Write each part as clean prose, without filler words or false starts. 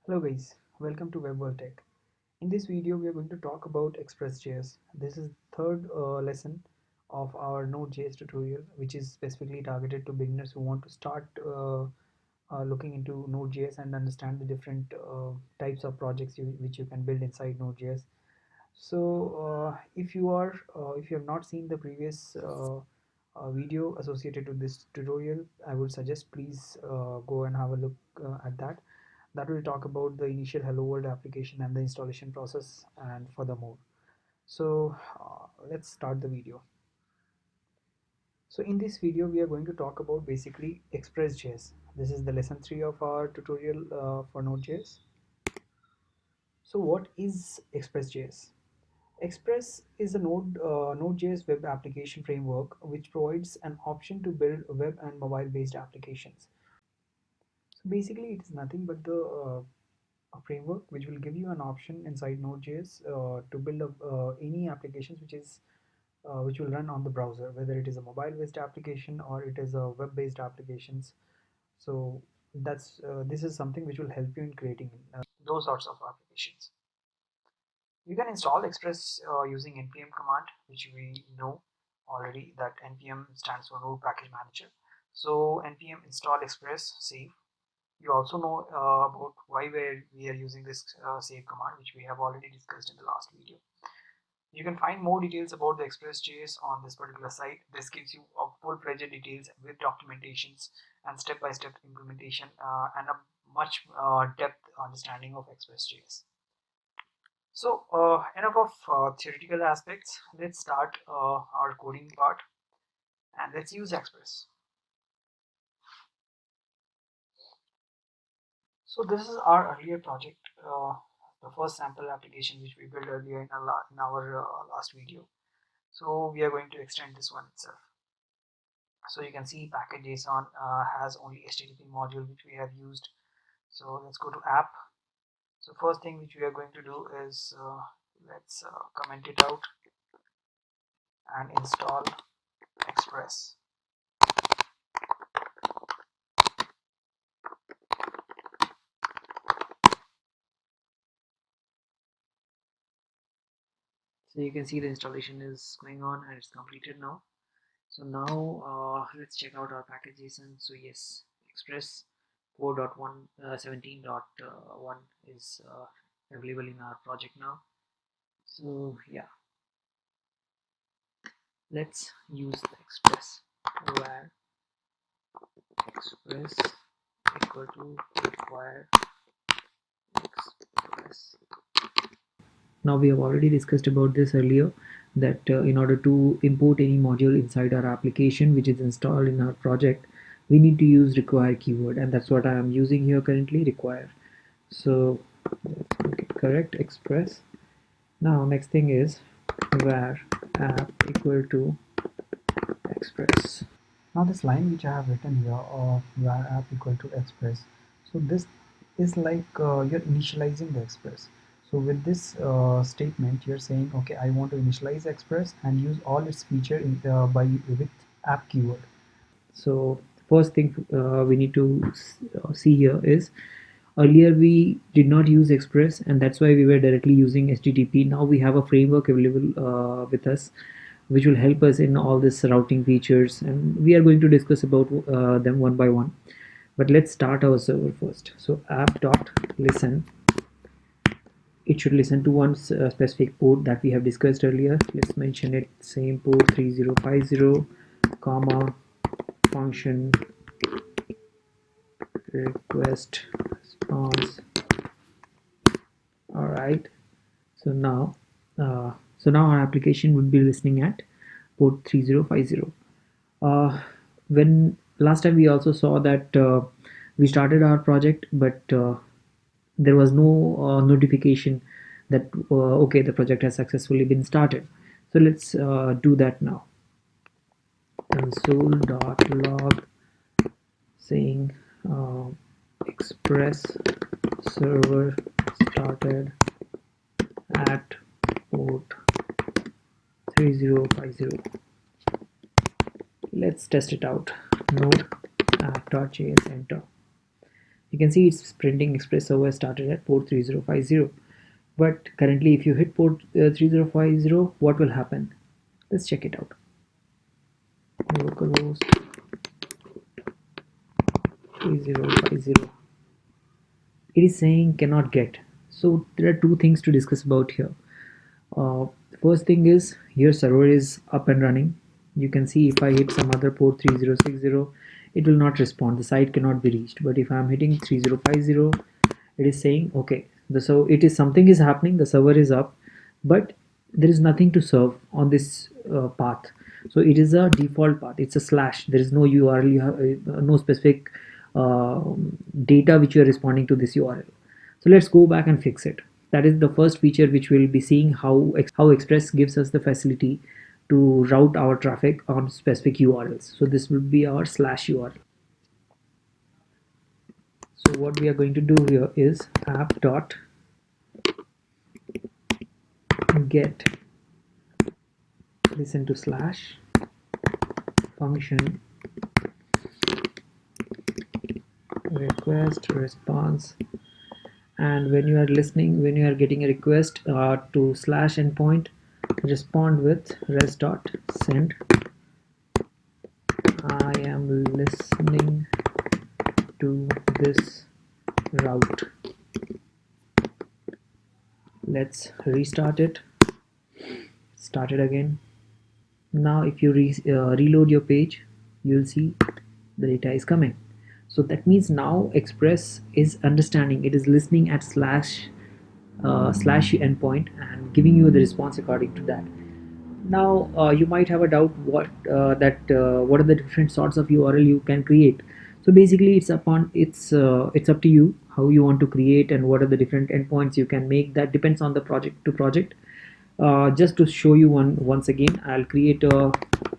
Hello guys, welcome to Web World Tech. In this video, we are going to talk about Express.js. This is third lesson of our Node.js tutorial, which is specifically targeted to beginners who want to start looking into Node.js and understand the different types of projects which you can build inside Node.js. So, if you have not seen the previous video associated to this tutorial, I would suggest please go and have a look at that. That will talk about the initial Hello World application and the installation process and furthermore. So let's start the video. So in this video we are going to talk about basically Express.js. This is the lesson 3 of our tutorial for Node.js. So what is Express.js? Express is a Node.js web application framework which provides an option to build web and mobile based applications. So basically it is nothing but the a framework which will give you an option inside Node.js to build any applications which will run on the browser, whether it is a mobile-based application or it is a web-based applications. So that's this is something which will help you in creating those sorts of applications. You can install Express using npm command, which we know already that npm stands for Node Package Manager. So npm install Express save. You also know about why we are using this save command, which we have already discussed in the last video. You can find more details about the Express.js on this particular site. This gives you a full-fledged details with documentations and step-by-step implementation and a much depth understanding of Express.js. So enough of theoretical aspects. Let's start our coding part and let's use Express. So this is our earlier project, the first sample application which we built earlier in our last video. So we are going to extend this one itself. So you can see package.json has only HTTP module which we have used. So let's go to app. So first thing which we are going to do is let's comment it out and install Express. So you can see the installation is going on and it's completed now. So now let's check out our package.json. So yes, Express 4.1 17.1 is available in our project now. So yeah, let's use the Express, where Express equal to require Express. Now we have already discussed about this earlier, that in order to import any module inside our application which is installed in our project, we need to use require keyword, and that's what I am using here currently, require. So let's make it correct, Express. Now next thing is where app equal to Express. Now this line which I have written here of var app equal to Express, so this is like you're initializing the Express. So with this statement you're saying, okay, I want to initialize Express and use all its feature with app keyword. So first thing we need to see here is, earlier we did not use Express and that's why we were directly using HTTP. Now we have a framework available with us which will help us in all this routing features, and we are going to discuss about them one by one. But let's start our server first. So app.listen, it should listen to one specific port that we have discussed earlier. Let's mention it, same port 3050, comma, function request response. All right, so now our application would be listening at port 3050. When last time we also saw that we started our project, but there was no notification that okay, the project has successfully been started. So let's do that now. Console.log saying Express server started at port 3050. Let's test it out. Node app.js, enter. You You can see it's printing Express server started at port 3050. But currently, if you hit port 3050, what will happen? Let's check it out. Localhost 3050. It is saying cannot get. So there are two things to discuss about here. Uh, First thing is your server is up and running. You can see if I hit some other port 3060, it will not respond. The site cannot be reached. But if I'm hitting 3050, it is saying okay. So it is something is happening. The server is up, but there is nothing to serve on this path. So it is a default path. It's a slash. There is no URL. You have no specific uh, data which you are responding to this URL. So let's go back and fix it. That is the first feature which we'll be seeing how Express gives us the facility to route our traffic on specific URLs. So this will be our slash URL. So what we are going to do here is app dot get listen to slash function request response, and when you are listening, when you are getting a request to slash endpoint, respond with res dot send. I am listening to this route. Let's restart it. Start it again. Now if you reload your page, you'll see the data is coming. So that means now Express is understanding, it is listening at slash endpoint and giving you the response according to that. Now you might have a doubt what are the different sorts of URL you can create. So basically it's up to you how you want to create and what are the different endpoints you can make. That depends on the project to project. Just to show you once again, I'll create a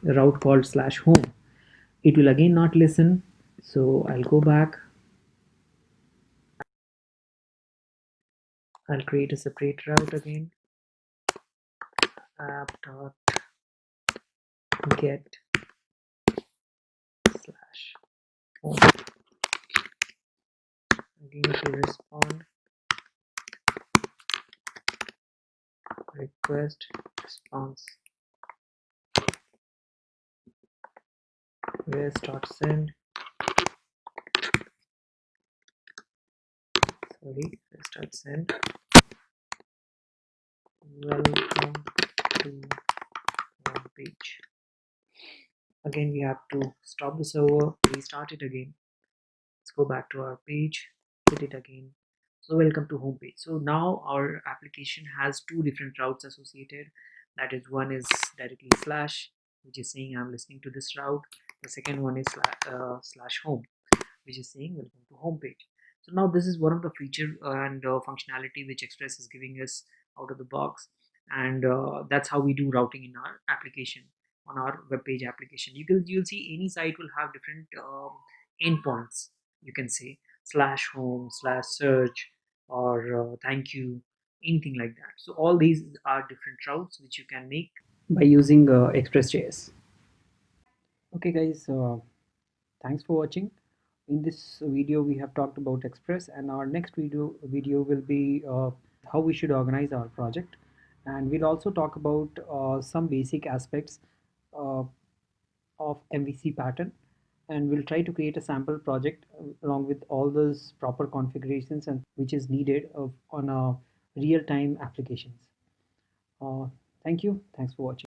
route called slash home. It will again not listen, so I'll go back. I'll create a separate route again. App dot get slash home. Again it will respond request response res dot send. Sorry, res dot send. Welcome to home page. Again we have to stop the server, restart it again. Let's go back to our page, hit it again. So welcome to home page. So now our application has two different routes associated. That is, one is directly slash, which is saying I'm listening to this route. The second one is slash home, which is saying welcome to home page. So now this is one of the feature and functionality which Express is giving us out of the box, and that's how we do routing in our application, on our web page application. You'll see any site will have different endpoints. You can say slash home, slash search, or thank you, anything like that. So all these are different routes which you can make by using Express.js. Okay guys, thanks for watching. In this video we have talked about Express, and our next video will be how we should organize our project, and we'll also talk about some basic aspects uh, of MVC pattern, and we'll try to create a sample project along with all those proper configurations and which is needed on a real-time applications. uh, Thank you, thanks for watching.